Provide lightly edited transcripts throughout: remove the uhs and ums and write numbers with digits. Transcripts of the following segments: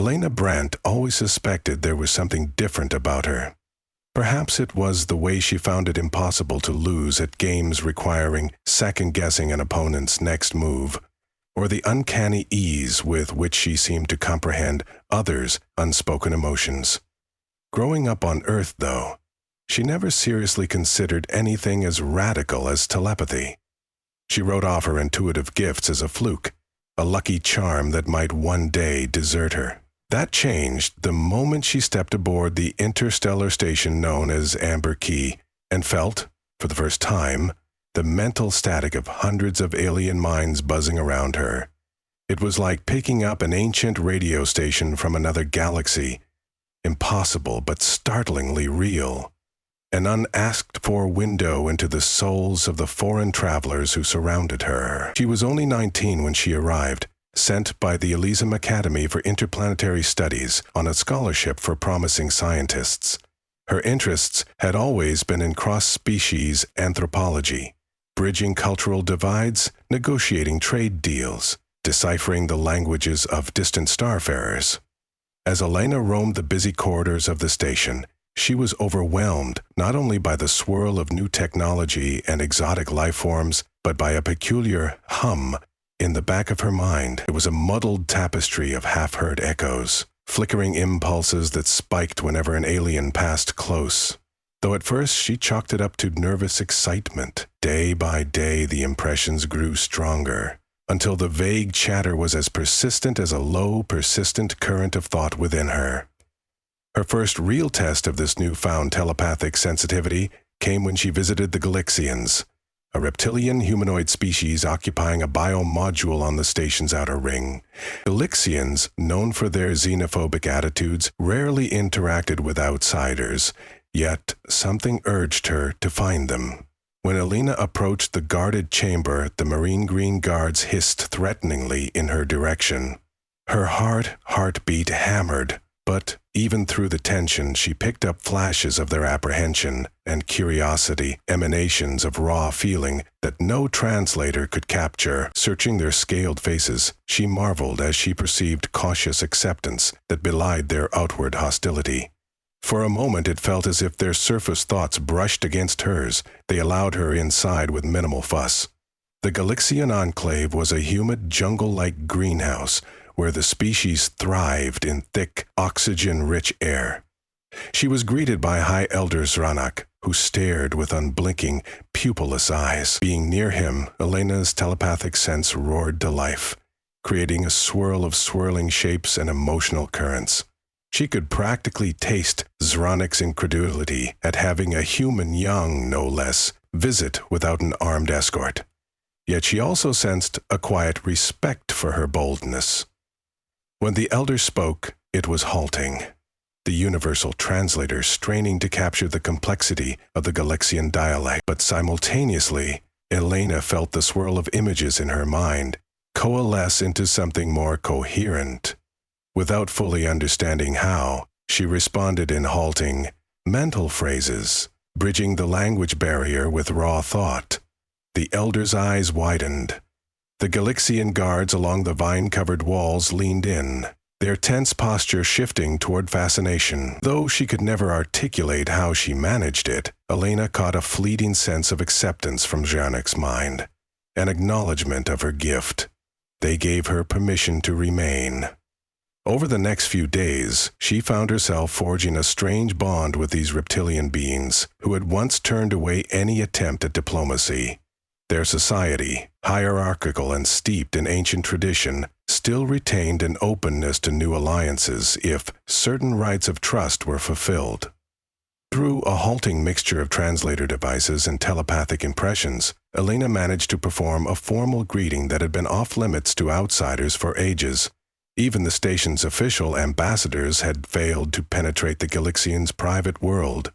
Elena Brandt always suspected there was something different about her. Perhaps it was the way she found it impossible to lose at games requiring second-guessing an opponent's next move, or the uncanny ease with which she seemed to comprehend others' unspoken emotions. Growing up on Earth, though, she never seriously considered anything as radical as telepathy. She wrote off her intuitive gifts as a fluke, a lucky charm that might one day desert her. That changed the moment she stepped aboard the interstellar station known as Amber Key and felt, for the first time, the mental static of hundreds of alien minds buzzing around her. It was like picking up an ancient radio station from another galaxy, impossible but startlingly real. An unasked-for window into the souls of the foreign travelers who surrounded her. She was only 19 when she arrived, sent by the Elysium Academy for Interplanetary Studies on a scholarship for promising scientists. Her interests had always been in cross-species anthropology, bridging cultural divides, negotiating trade deals, deciphering the languages of distant starfarers. As Elena roamed the busy corridors of the station, she was overwhelmed not only by the swirl of new technology and exotic life forms, but by a peculiar hum in the back of her mind. It was a muddled tapestry of half-heard echoes, flickering impulses that spiked whenever an alien passed close. Though at first she chalked it up to nervous excitement, day by day the impressions grew stronger, until the vague chatter was as persistent as a low, persistent current of thought within her. Her first real test of this newfound telepathic sensitivity came when she visited the Galixians, a reptilian humanoid species occupying a biomodule on the station's outer ring. Galixians, known for their xenophobic attitudes, rarely interacted with outsiders, yet something urged her to find them. When Elena approached the guarded chamber, the marine green guards hissed threateningly in her direction. Her heartbeat hammered, but even through the tension, she picked up flashes of their apprehension and curiosity, emanations of raw feeling that no translator could capture. Searching their scaled faces, she marveled as she perceived cautious acceptance that belied their outward hostility. For a moment it felt as if their surface thoughts brushed against hers. They allowed her inside with minimal fuss. The Galixian enclave was a humid, jungle-like greenhouse where the species thrived in thick, oxygen-rich air. She was greeted by High Elder Zranak, who stared with unblinking, pupilless eyes. Being near him, Elena's telepathic sense roared to life, creating a swirl of swirling shapes and emotional currents. She could practically taste Zranak's incredulity at having a human young, no less, visit without an armed escort. Yet she also sensed a quiet respect for her boldness. When the elder spoke, it was halting, the universal translator straining to capture the complexity of the Galixian dialect. But simultaneously, Elena felt the swirl of images in her mind coalesce into something more coherent. Without fully understanding how, she responded in halting, mental phrases, bridging the language barrier with raw thought. The elder's eyes widened. The Galixian guards along the vine-covered walls leaned in, their tense posture shifting toward fascination. Though she could never articulate how she managed it, Elena caught a fleeting sense of acceptance from Zranak's mind, an acknowledgement of her gift. They gave her permission to remain. Over the next few days, she found herself forging a strange bond with these reptilian beings who had once turned away any attempt at diplomacy. Their society, hierarchical and steeped in ancient tradition, still retained an openness to new alliances if certain rites of trust were fulfilled. Through a halting mixture of translator devices and telepathic impressions, Elena managed to perform a formal greeting that had been off-limits to outsiders for ages. Even the station's official ambassadors had failed to penetrate the Galixians' private world.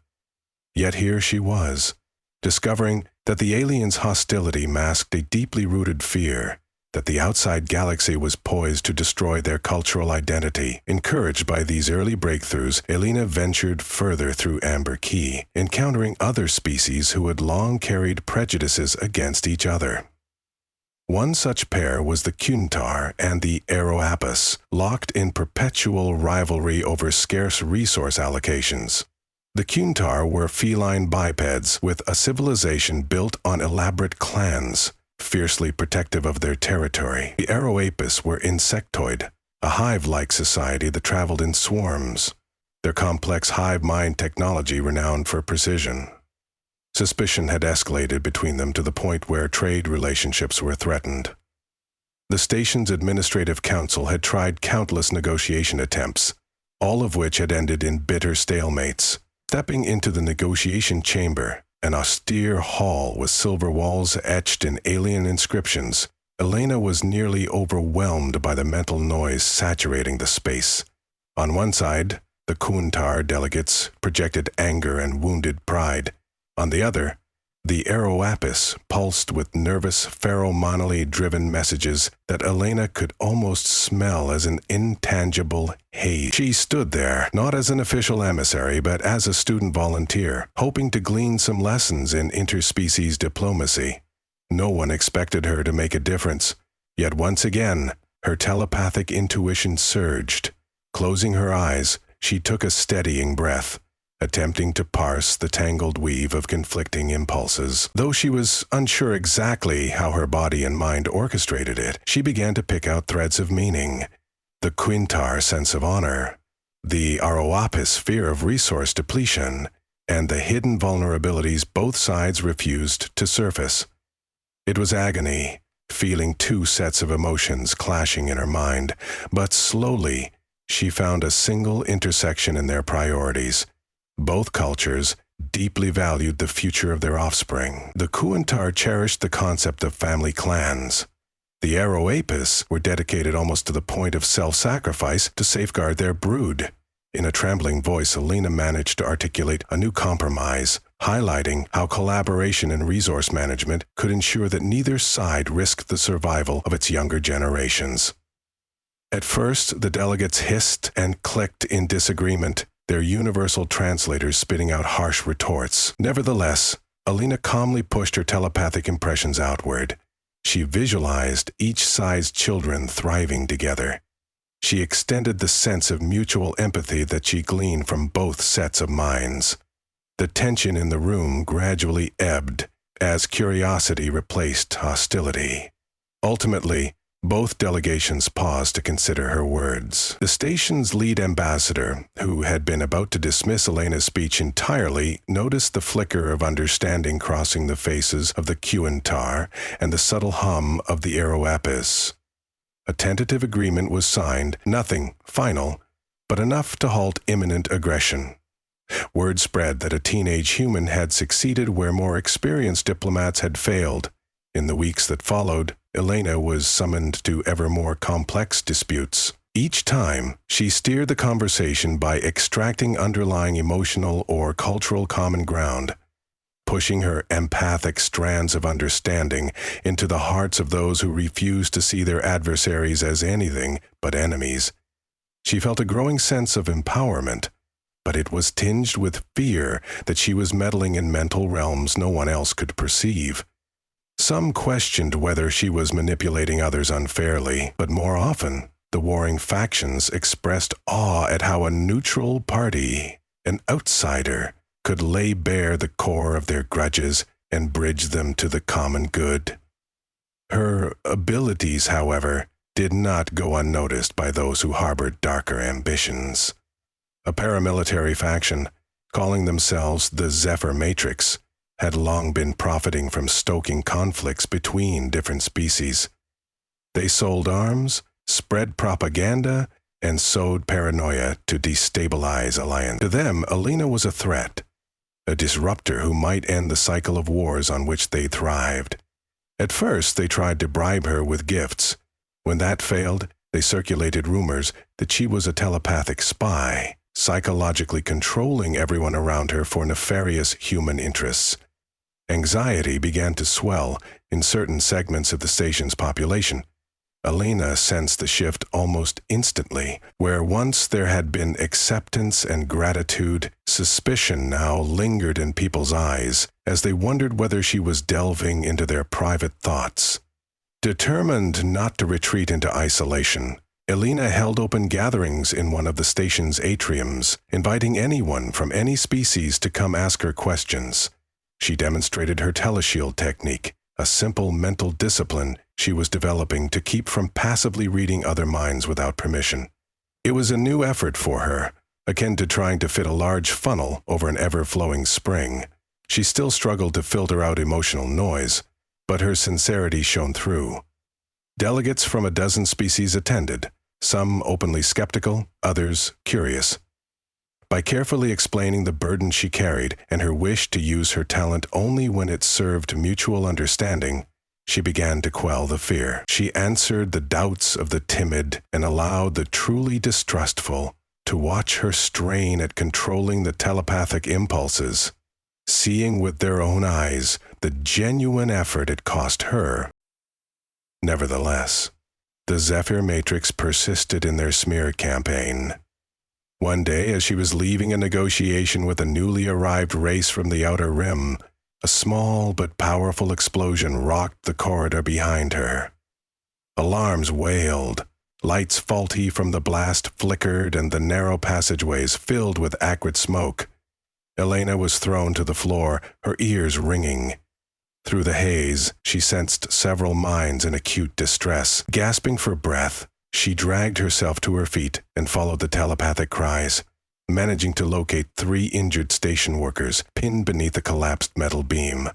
Yet here she was, discovering that the aliens' hostility masked a deeply rooted fear that the outside galaxy was poised to destroy their cultural identity. Encouraged by these early breakthroughs, Elena ventured further through Amber Key, encountering other species who had long carried prejudices against each other. One such pair was the Kuntar and the Aeroapis, locked in perpetual rivalry over scarce resource allocations. The Kuntar were feline bipeds with a civilization built on elaborate clans, fiercely protective of their territory. The Aeroapis were insectoid, a hive-like society that traveled in swarms, their complex hive mind technology renowned for precision. Suspicion had escalated between them to the point where trade relationships were threatened. The station's administrative council had tried countless negotiation attempts, all of which had ended in bitter stalemates. Stepping into the negotiation chamber, an austere hall with silver walls etched in alien inscriptions, Elena was nearly overwhelmed by the mental noise saturating the space. On one side, the Kuntar delegates projected anger and wounded pride. On the other, the Aeroapis pulsed with nervous, pheromonally-driven messages that Elena could almost smell as an intangible haze. She stood there, not as an official emissary, but as a student volunteer, hoping to glean some lessons in interspecies diplomacy. No one expected her to make a difference, yet once again, her telepathic intuition surged. Closing her eyes, she took a steadying breath, attempting to parse the tangled weave of conflicting impulses. Though she was unsure exactly how her body and mind orchestrated it, she began to pick out threads of meaning. The Kuntar sense of honor, the Aeroapis fear of resource depletion, and the hidden vulnerabilities both sides refused to surface. It was agony, feeling two sets of emotions clashing in her mind, but slowly she found a single intersection in their priorities. Both cultures deeply valued the future of their offspring. The Kuntar cherished the concept of family clans. The Aeroapis were dedicated almost to the point of self-sacrifice to safeguard their brood. In a trembling voice, Elena managed to articulate a new compromise, highlighting how collaboration in resource management could ensure that neither side risked the survival of its younger generations. At first, the delegates hissed and clicked in disagreement, their universal translators spitting out harsh retorts. Nevertheless, Elena calmly pushed her telepathic impressions outward. She visualized each side's children thriving together. She extended the sense of mutual empathy that she gleaned from both sets of minds. The tension in the room gradually ebbed as curiosity replaced hostility. Ultimately, both delegations paused to consider her words. The station's lead ambassador, who had been about to dismiss Elena's speech entirely, noticed the flicker of understanding crossing the faces of the Kuntar and the subtle hum of the Aeroapis. A tentative agreement was signed, nothing final, but enough to halt imminent aggression. Word spread that a teenage human had succeeded where more experienced diplomats had failed. In the weeks that followed, Elena was summoned to ever more complex disputes. Each time, she steered the conversation by extracting underlying emotional or cultural common ground, pushing her empathic strands of understanding into the hearts of those who refused to see their adversaries as anything but enemies. She felt a growing sense of empowerment, but it was tinged with fear that she was meddling in mental realms no one else could perceive. Some questioned whether she was manipulating others unfairly, but more often, the warring factions expressed awe at how a neutral party, an outsider, could lay bare the core of their grudges and bridge them to the common good. Her abilities, however, did not go unnoticed by those who harbored darker ambitions. A paramilitary faction, calling themselves the Zephyr Matrix, had long been profiting from stoking conflicts between different species. They sold arms, spread propaganda, and sowed paranoia to destabilize alliances. To them, Elena was a threat, a disruptor who might end the cycle of wars on which they thrived. At first, they tried to bribe her with gifts. When that failed, they circulated rumors that she was a telepathic spy, psychologically controlling everyone around her for nefarious human interests. Anxiety began to swell in certain segments of the station's population. Elena sensed the shift almost instantly. Where once there had been acceptance and gratitude, suspicion now lingered in people's eyes as they wondered whether she was delving into their private thoughts. Determined not to retreat into isolation, Elena held open gatherings in one of the station's atriums, inviting anyone from any species to come ask her questions. She demonstrated her teleshield technique, a simple mental discipline she was developing to keep from passively reading other minds without permission. It was a new effort for her, akin to trying to fit a large funnel over an ever-flowing spring. She still struggled to filter out emotional noise, but her sincerity shone through. Delegates from a dozen species attended, some openly skeptical, others curious. By carefully explaining the burden she carried and her wish to use her talent only when it served mutual understanding, she began to quell the fear. She answered the doubts of the timid and allowed the truly distrustful to watch her strain at controlling the telepathic impulses, seeing with their own eyes the genuine effort it cost her. Nevertheless, the Zephyr Matrix persisted in their smear campaign. One day, as she was leaving a negotiation with a newly arrived race from the Outer Rim, a small but powerful explosion rocked the corridor behind her. Alarms wailed, lights faulty from the blast flickered, and the narrow passageways filled with acrid smoke. Elena was thrown to the floor, her ears ringing. Through the haze, she sensed several minds in acute distress. Gasping for breath, she dragged herself to her feet and followed the telepathic cries, managing to locate 3 injured station workers pinned beneath a collapsed metal beam.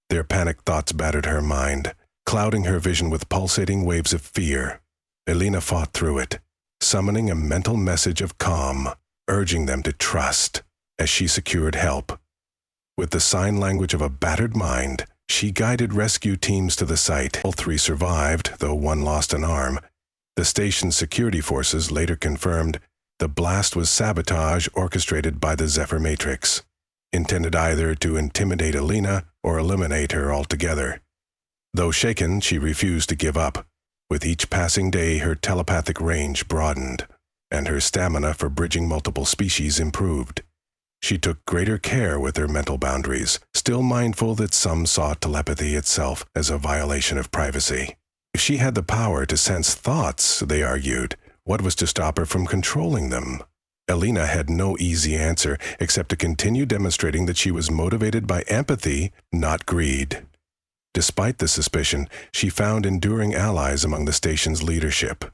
Their panicked thoughts battered her mind, clouding her vision with pulsating waves of fear. Elena fought through it, summoning a mental message of calm, urging them to trust as she secured help. With the sign language of a battered mind, she guided rescue teams to the site. All 3 survived, though one lost an arm. The station's security forces later confirmed the blast was sabotage orchestrated by the Zephyr Matrix, intended either to intimidate Elena or eliminate her altogether. Though shaken, she refused to give up. With each passing day, her telepathic range broadened, and her stamina for bridging multiple species improved. She took greater care with her mental boundaries, still mindful that some saw telepathy itself as a violation of privacy. If she had the power to sense thoughts, they argued, what was to stop her from controlling them? Elena had no easy answer except to continue demonstrating that she was motivated by empathy, not greed. Despite the suspicion, she found enduring allies among the station's leadership.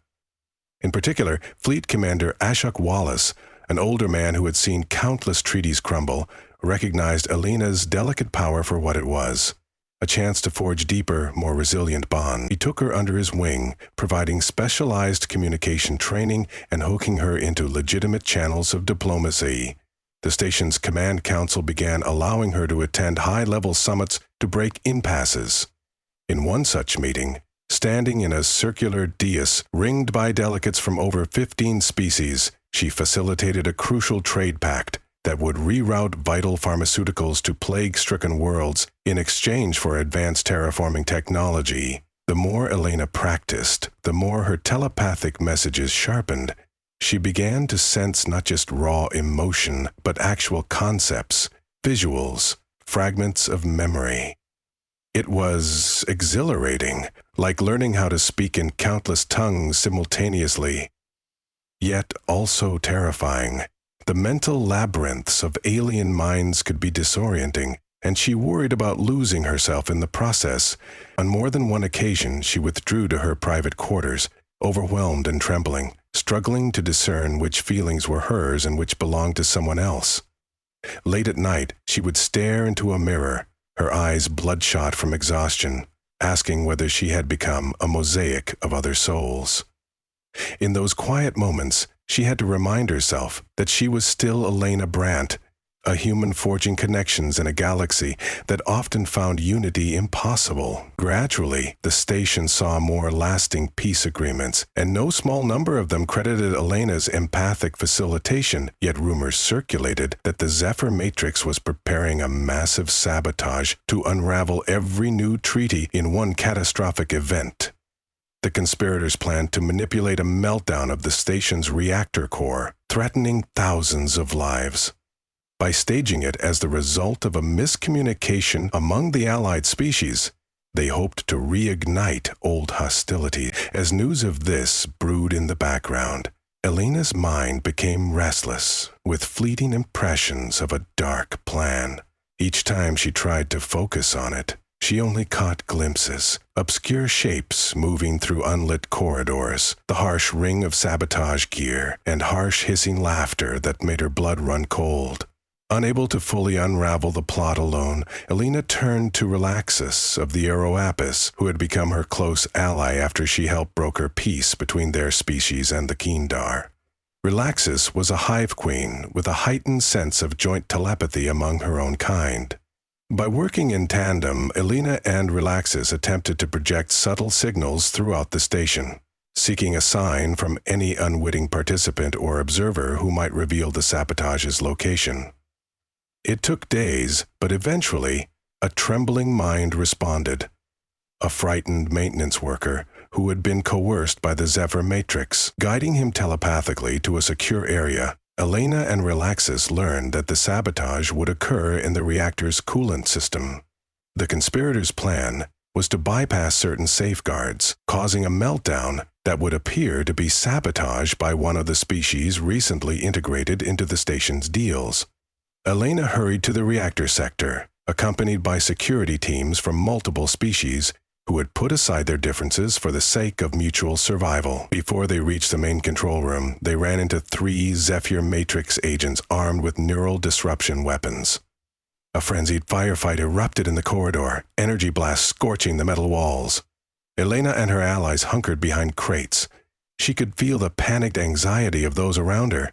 In particular, Fleet Commander Ashok Wallace, an older man who had seen countless treaties crumble, recognized Elena's delicate power for what it was, a chance to forge deeper, more resilient bonds. He took her under his wing, providing specialized communication training and hooking her into legitimate channels of diplomacy. The station's command council began allowing her to attend high-level summits to break impasses. In one such meeting, standing in a circular dais ringed by delegates from over 15 species, she facilitated a crucial trade pact that would reroute vital pharmaceuticals to plague-stricken worlds in exchange for advanced terraforming technology. The more Elena practiced, the more her telepathic messages sharpened. She began to sense not just raw emotion, but actual concepts, visuals, fragments of memory. It was exhilarating, like learning how to speak in countless tongues simultaneously, yet also terrifying. The mental labyrinths of alien minds could be disorienting, and she worried about losing herself in the process. On more than one occasion, she withdrew to her private quarters, overwhelmed and trembling, struggling to discern which feelings were hers and which belonged to someone else. Late at night, she would stare into a mirror, her eyes bloodshot from exhaustion, asking whether she had become a mosaic of other souls. In those quiet moments, she had to remind herself that she was still Elena Brandt, a human forging connections in a galaxy that often found unity impossible. Gradually, the station saw more lasting peace agreements, and no small number of them credited Elena's empathic facilitation, yet rumors circulated that the Zephyr Matrix was preparing a massive sabotage to unravel every new treaty in one catastrophic event. The conspirators planned to manipulate a meltdown of the station's reactor core, threatening thousands of lives. By staging it as the result of a miscommunication among the allied species, They hoped to reignite old hostility. As news of this brewed in the background, Elena's mind became restless, with fleeting impressions of a dark plan. Each time she tried to focus on it, she only caught glimpses, obscure shapes moving through unlit corridors, the harsh ring of sabotage gear, and harsh hissing laughter that made her blood run cold. Unable to fully unravel the plot alone, Elena turned to Relaxus of the Aeroapis, who had become her close ally after she helped broker peace between their species and the Keendar. Relaxus was a hive queen with a heightened sense of joint telepathy among her own kind. By working in tandem, Elena and Relaxus attempted to project subtle signals throughout the station, seeking a sign from any unwitting participant or observer who might reveal the sabotage's location. It took days, but eventually, a trembling mind responded. A frightened maintenance worker who had been coerced by the Zephyr Matrix, guiding him telepathically to a secure area. Elena and Relaxus learned that the sabotage would occur in the reactor's coolant system. The conspirators' plan was to bypass certain safeguards, causing a meltdown that would appear to be sabotage by one of the species recently integrated into the station's deals. Elena hurried to the reactor sector, accompanied by security teams from multiple species who had put aside their differences for the sake of mutual survival. Before they reached the main control room, they ran into 3 Zephyr Matrix agents armed with neural disruption weapons. A frenzied firefight erupted in the corridor, energy blasts scorching the metal walls. Elena and her allies hunkered behind crates. She could feel the panicked anxiety of those around her.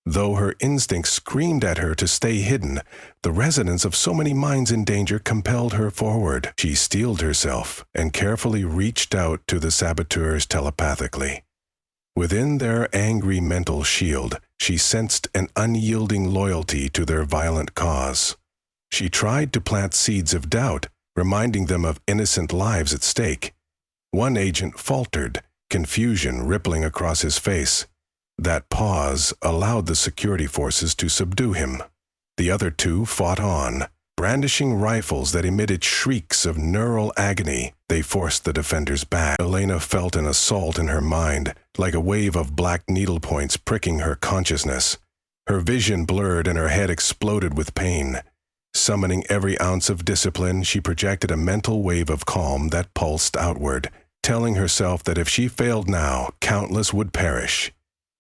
Though her instincts screamed at her to stay hidden, the resonance of so many minds in danger compelled her forward. She steeled herself and carefully reached out to the saboteurs telepathically. Within their angry mental shield, she sensed an unyielding loyalty to their violent cause. She tried to plant seeds of doubt, reminding them of innocent lives at stake. One agent faltered, confusion rippling across his face. That pause allowed the security forces to subdue him. The other 2 fought on, brandishing rifles that emitted shrieks of neural agony. They forced the defenders back. Elena felt an assault in her mind, like a wave of black needlepoints pricking her consciousness. Her vision blurred and her head exploded with pain. Summoning every ounce of discipline, she projected a mental wave of calm that pulsed outward, telling herself that if she failed now, countless would perish.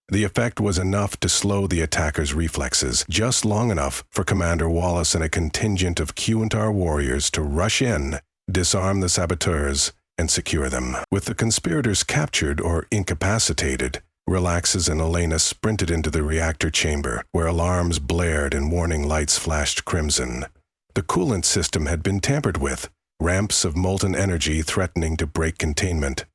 The effect was enough to slow the attacker's reflexes, just long enough for Commander Wallace and a contingent of Keendar warriors to rush in, disarm the saboteurs, and secure them. With the conspirators captured or incapacitated, Relaxus and Elena sprinted into the reactor chamber, where alarms blared and warning lights flashed crimson. The coolant system had been tampered with, ramps of molten energy threatening to break containment.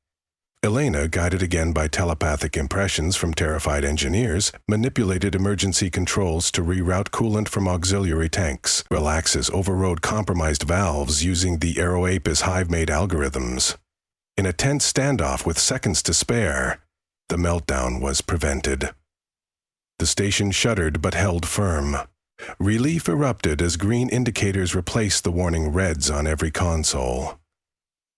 Elena, guided again by telepathic impressions from terrified engineers, manipulated emergency controls to reroute coolant from auxiliary tanks. Relaxus overrode compromised valves using the Aeroapis hive-made algorithms. In a tense standoff with seconds to spare, the meltdown was prevented. The station shuddered but held firm. Relief erupted as green indicators replaced the warning reds on every console.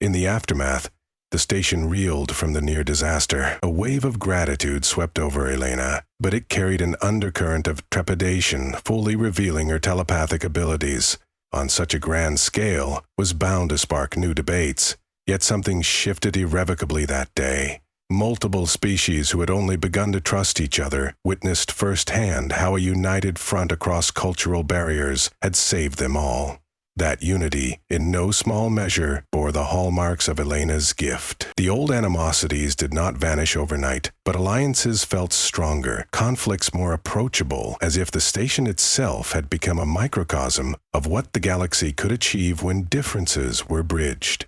In the aftermath, the station reeled from the near disaster. A wave of gratitude swept over Elena, but it carried an undercurrent of trepidation, fully revealing her telepathic abilities. On such a grand scale, was bound to spark new debates. Yet something shifted irrevocably that day. Multiple species who had only begun to trust each other witnessed firsthand how a united front across cultural barriers had saved them all. That unity, in no small measure, bore the hallmarks of Elena's gift. The old animosities did not vanish overnight, but alliances felt stronger, conflicts more approachable, as if the station itself had become a microcosm of what the galaxy could achieve when differences were bridged.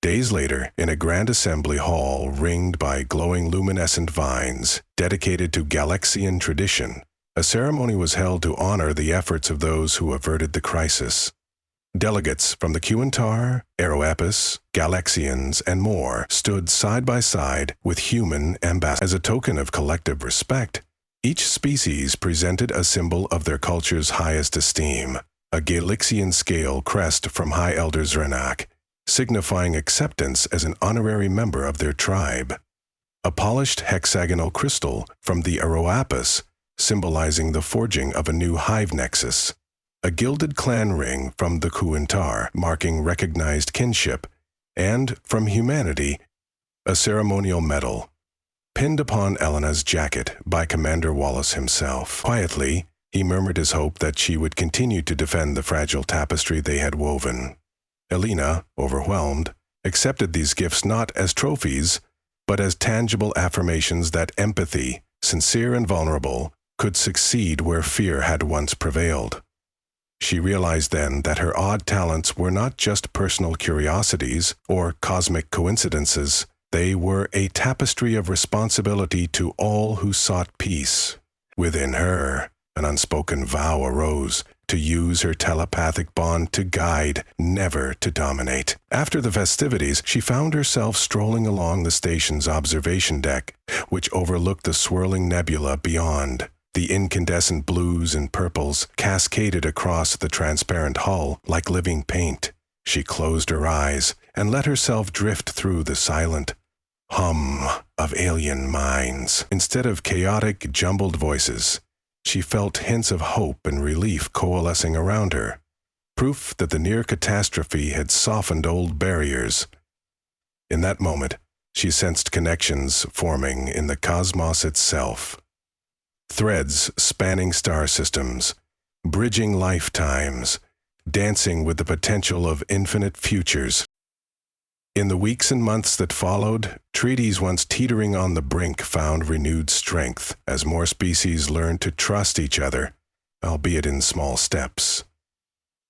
Days later, in a grand assembly hall ringed by glowing luminescent vines, dedicated to Galaxian tradition, a ceremony was held to honor the efforts of those who averted the crisis. Delegates from the Keendar, Aeroapis, Galaxians, and more stood side by side with human ambassadors. As a token of collective respect, each species presented a symbol of their culture's highest esteem, a Galaxian scale crest from High Elder Zrenak. signifying acceptance as an honorary member of their tribe. A polished hexagonal crystal from the Aeroapis, symbolizing the forging of a new hive nexus. A gilded clan ring from the Kuintar, marking recognized kinship, and, from humanity, a ceremonial medal, pinned upon Elena's jacket by Commander Wallace himself. Quietly, he murmured his hope that she would continue to defend the fragile tapestry they had woven. Elena, overwhelmed, accepted these gifts not as trophies, but as tangible affirmations that empathy, sincere and vulnerable, could succeed where fear had once prevailed. She realized then that her odd talents were not just personal curiosities or cosmic coincidences. They were a tapestry of responsibility to all who sought peace. Within her, an unspoken vow arose to use her telepathic bond to guide, never to dominate. After the festivities, she found herself strolling along the station's observation deck, which overlooked the swirling nebula beyond. The incandescent blues and purples cascaded across the transparent hull like living paint. She closed her eyes and let herself drift through the silent hum of alien minds. Instead of chaotic, jumbled voices, she felt hints of hope and relief coalescing around her, proof that the near catastrophe had softened old barriers. In that moment, she sensed connections forming in the cosmos itself. Threads spanning star systems, bridging lifetimes, dancing with the potential of infinite futures. In the weeks and months that followed, treaties once teetering on the brink found renewed strength as more species learned to trust each other, albeit in small steps.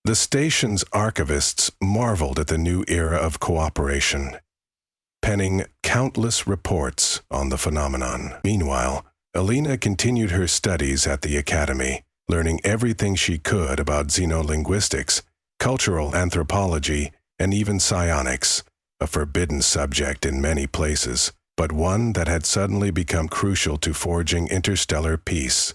The station's archivists marveled at the new era of cooperation, penning countless reports on the phenomenon. Meanwhile, Elena continued her studies at the academy, learning everything she could about xenolinguistics, cultural anthropology, and even psionics, a forbidden subject in many places, but one that had suddenly become crucial to forging interstellar peace.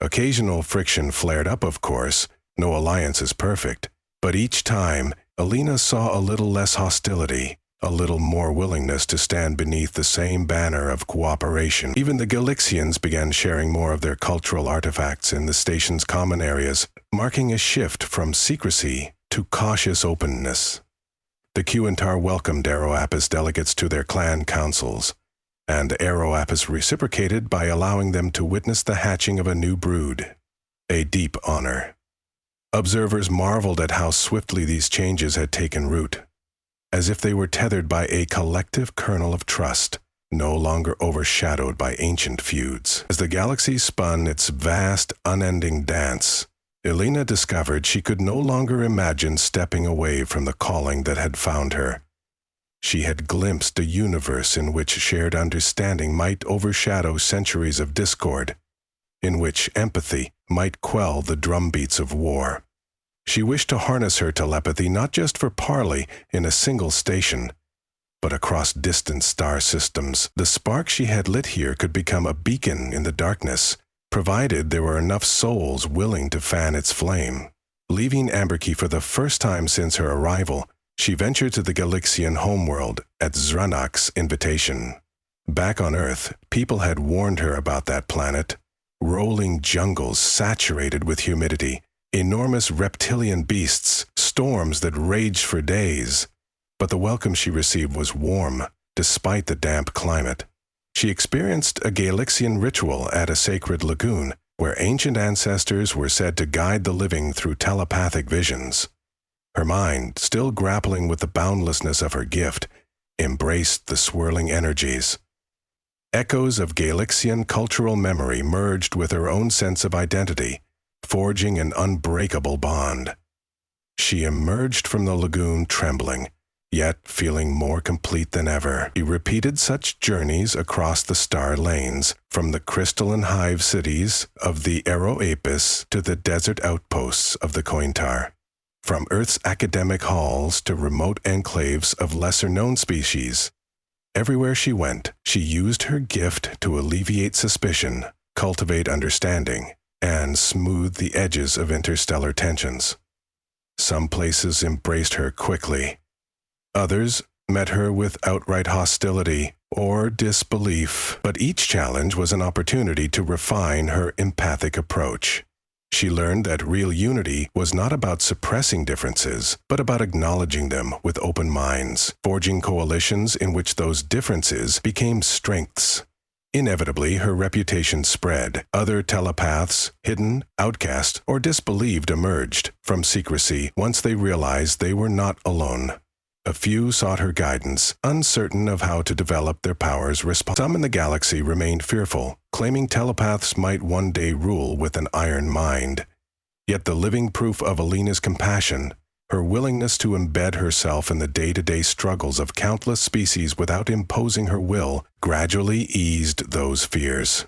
Occasional friction flared up, of course. No alliance is perfect, but each time, Elena saw a little less hostility, a little more willingness to stand beneath the same banner of cooperation. Even the Galixians began sharing more of their cultural artifacts in the station's common areas, marking a shift from secrecy to cautious openness. The Kuintar welcomed Aeroapis delegates to their clan councils, and Aeroapis reciprocated by allowing them to witness the hatching of a new brood, a deep honor. Observers marveled at how swiftly these changes had taken root, as if they were tethered by a collective kernel of trust, no longer overshadowed by ancient feuds. As the galaxy spun its vast, unending dance, Elena discovered she could no longer imagine stepping away from the calling that had found her. She had glimpsed a universe in which shared understanding might overshadow centuries of discord, in which empathy might quell the drumbeats of war. She wished to harness her telepathy not just for parley in a single station, but across distant star systems. The spark she had lit here could become a beacon in the darkness, provided there were enough souls willing to fan its flame. Leaving Amberkey for the first time since her arrival, she ventured to the Galixian homeworld at Zranak's invitation. Back on Earth, people had warned her about that planet. Rolling jungles saturated with humidity, enormous reptilian beasts, storms that raged for days. But the welcome she received was warm, despite the damp climate. She experienced a Galixian ritual at a sacred lagoon, where ancient ancestors were said to guide the living through telepathic visions. Her mind, still grappling with the boundlessness of her gift, embraced the swirling energies. Echoes of Galixian cultural memory merged with her own sense of identity, forging an unbreakable bond. She emerged from the lagoon trembling, yet feeling more complete than ever. She repeated such journeys across the star lanes, from the crystalline hive cities of the Aeroapis to the desert outposts of the Kuintar, from Earth's academic halls to remote enclaves of lesser-known species. Everywhere she went, she used her gift to alleviate suspicion, cultivate understanding, and smooth the edges of interstellar tensions. Some places embraced her quickly, Others met her with outright hostility or disbelief, but each challenge was an opportunity to refine her empathic approach. She learned that real unity was not about suppressing differences, but about acknowledging them with open minds, forging coalitions in which those differences became strengths. Inevitably, her reputation spread. Other telepaths, hidden, outcast, or disbelieved emerged from secrecy once they realized they were not alone. A few sought her guidance, uncertain of how to develop their powers. Some in the galaxy remained fearful, claiming telepaths might one day rule with an iron mind. Yet the living proof of Alina's compassion, her willingness to embed herself in the day-to-day struggles of countless species without imposing her will, gradually eased those fears.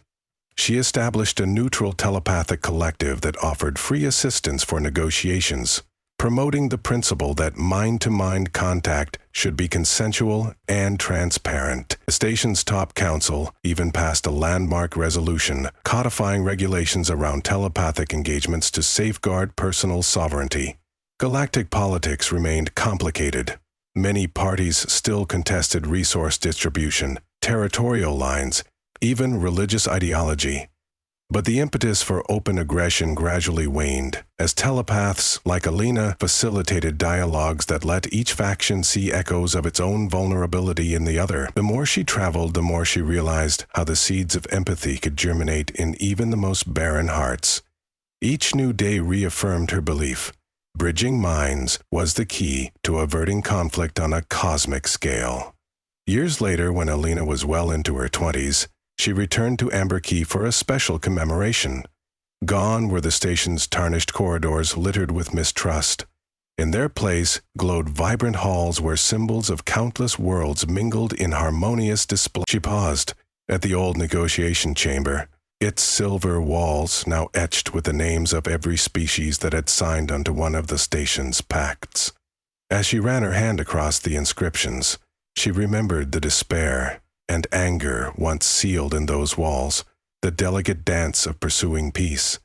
She established a neutral telepathic collective that offered free assistance for negotiations, promoting the principle that mind-to-mind contact should be consensual and transparent. The station's top council even passed a landmark resolution codifying regulations around telepathic engagements to safeguard personal sovereignty. Galactic politics remained complicated. Many parties still contested resource distribution, territorial lines, even religious ideology. But the impetus for open aggression gradually waned, as telepaths like Alina facilitated dialogues that let each faction see echoes of its own vulnerability in the other. The more she traveled, the more she realized how the seeds of empathy could germinate in even the most barren hearts. Each new day reaffirmed her belief. Bridging minds was the key to averting conflict on a cosmic scale. Years later, when Alina was well into her 20s, she returned to Amber Key for a special commemoration. Gone were the station's tarnished corridors littered with mistrust. In their place glowed vibrant halls where symbols of countless worlds mingled in harmonious display. She paused at the old negotiation chamber, its silver walls now etched with the names of every species that had signed onto one of the station's pacts. As she ran her hand across the inscriptions, she remembered the despair and anger once sealed in those walls, the delicate dance of pursuing peace.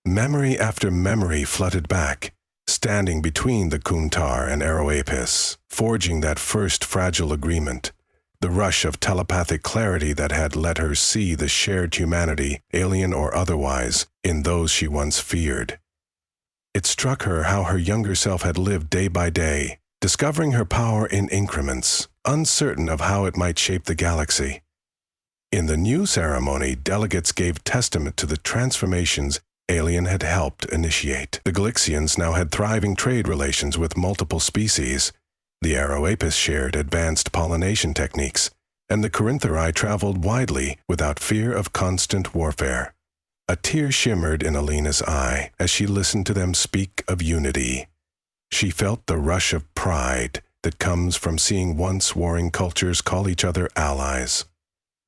Memory after memory flooded back, standing between the Kuntar and Aeroapis, forging that first fragile agreement, the rush of telepathic clarity that had let her see the shared humanity, alien or otherwise, in those she once feared. It struck her how her younger self had lived day by day, discovering her power in increments, uncertain of how it might shape the galaxy. In the new ceremony, delegates gave testament to the transformations Alien had helped initiate. The Galixians now had thriving trade relations with multiple species. The Aeroapis shared advanced pollination techniques, and the Corinthari traveled widely without fear of constant warfare. A tear shimmered in Alina's eye as she listened to them speak of unity. She felt the rush of pride that comes from seeing once warring cultures call each other allies.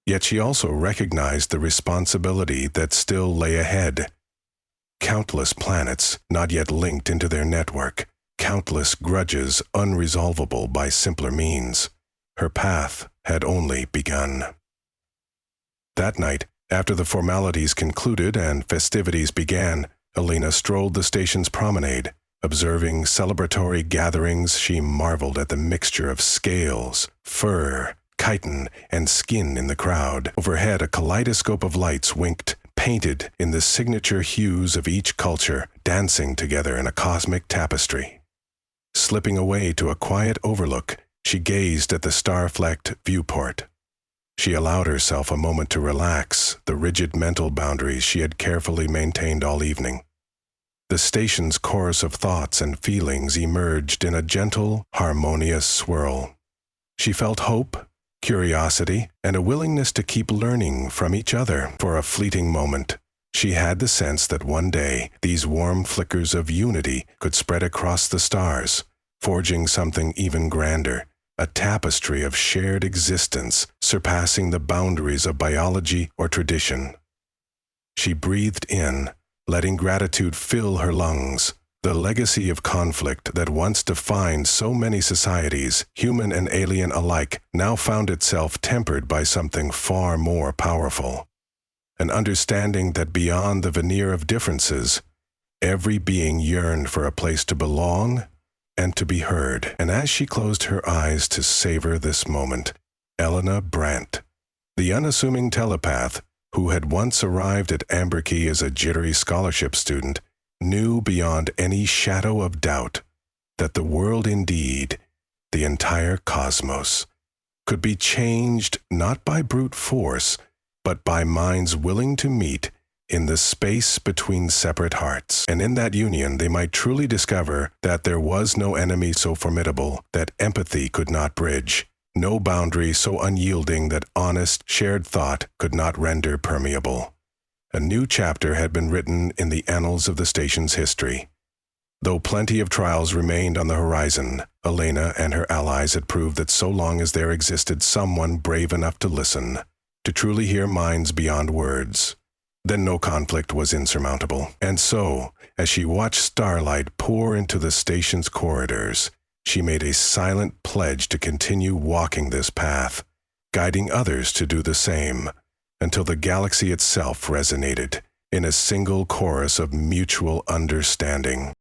Yet she also recognized the responsibility that still lay ahead. Countless planets not yet linked into their network, countless grudges unresolvable by simpler means. Her path had only begun. That night, after the formalities concluded and festivities began, Alina strolled the station's promenade. Observing celebratory gatherings, she marveled at the mixture of scales, fur, chitin, and skin in the crowd. Overhead, a kaleidoscope of lights winked, painted in the signature hues of each culture, dancing together in a cosmic tapestry. Slipping away to a quiet overlook, she gazed at the star-flecked viewport. She allowed herself a moment to relax the rigid mental boundaries she had carefully maintained all evening. The station's chorus of thoughts and feelings emerged in a gentle, harmonious swirl. She felt hope, curiosity, and a willingness to keep learning from each other. For a fleeting moment, she had the sense that one day these warm flickers of unity could spread across the stars, forging something even grander, a tapestry of shared existence surpassing the boundaries of biology or tradition. She breathed in, letting gratitude fill her lungs. The legacy of conflict that once defined so many societies, human and alien alike, now found itself tempered by something far more powerful. An understanding that beyond the veneer of differences, every being yearned for a place to belong and to be heard. And as she closed her eyes to savor this moment, Elena Brandt, the unassuming telepath who had once arrived at Amber Key as a jittery scholarship student, knew beyond any shadow of doubt that the world, indeed, the entire cosmos, could be changed not by brute force, but by minds willing to meet in the space between separate hearts. And in that union, they might truly discover that there was no enemy so formidable that empathy could not bridge, no boundary so unyielding that honest, shared thought could not render permeable. A new chapter had been written in the annals of the station's history. Though plenty of trials remained on the horizon, Elena and her allies had proved that so long as there existed someone brave enough to listen, to truly hear minds beyond words, then no conflict was insurmountable. And so, as she watched starlight pour into the station's corridors, she made a silent pledge to continue walking this path, guiding others to do the same, until the galaxy itself resonated in a single chorus of mutual understanding.